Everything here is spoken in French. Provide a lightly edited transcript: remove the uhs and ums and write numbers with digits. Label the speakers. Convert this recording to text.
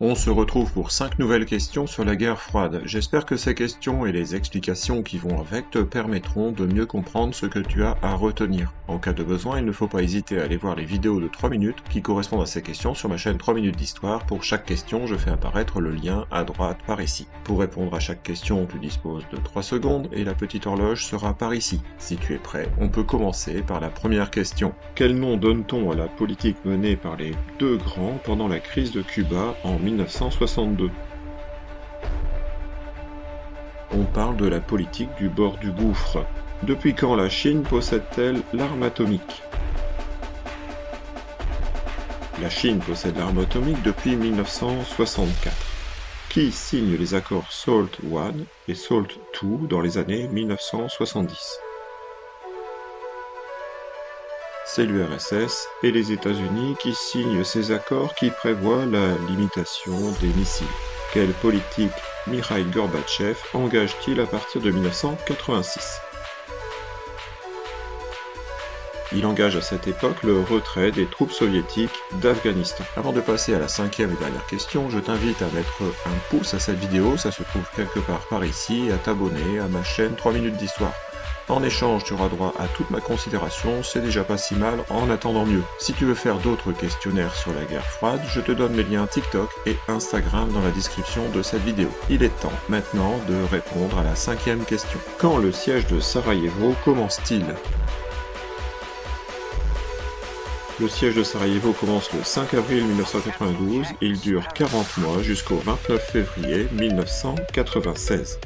Speaker 1: On se retrouve pour 5 nouvelles questions sur la guerre froide. J'espère que ces questions et les explications qui vont avec te permettront de mieux comprendre ce que tu as à retenir. En cas de besoin, il ne faut pas hésiter à aller voir les vidéos de 3 minutes qui correspondent à ces questions sur ma chaîne 3 minutes d'histoire. Pour chaque question, je fais apparaître le lien à droite par ici. Pour répondre à chaque question, tu disposes de 3 secondes et la petite horloge sera par ici. Si tu es prêt, on peut commencer par la première question. Quel nom donne-t-on à la politique menée par les deux grands pendant la crise de Cuba en 1962. On parle de la politique du bord du gouffre. Depuis quand la Chine possède-t-elle l'arme atomique? La Chine possède l'arme atomique depuis 1964. Qui signe les accords SALT I et SALT II dans les années 1970? C'est l'URSS et les États-Unis qui signent ces accords qui prévoient la limitation des missiles. Quelle politique Mikhaïl Gorbatchev engage-t-il à partir de 1986? Il engage à cette époque le retrait des troupes soviétiques d'Afghanistan. Avant de passer à la cinquième et dernière question, je t'invite à mettre un pouce à cette vidéo, ça se trouve quelque part par ici, et à t'abonner à ma chaîne 3 minutes d'histoire. En échange, tu auras droit à toute ma considération, c'est déjà pas si mal en attendant mieux. Si tu veux faire d'autres questionnaires sur la guerre froide, je te donne mes liens TikTok et Instagram dans la description de cette vidéo. Il est temps maintenant de répondre à la cinquième question. Quand le siège de Sarajevo commence-t-il? Le siège de Sarajevo commence le 5 avril 1992 et il dure 40 mois jusqu'au 29 février 1996.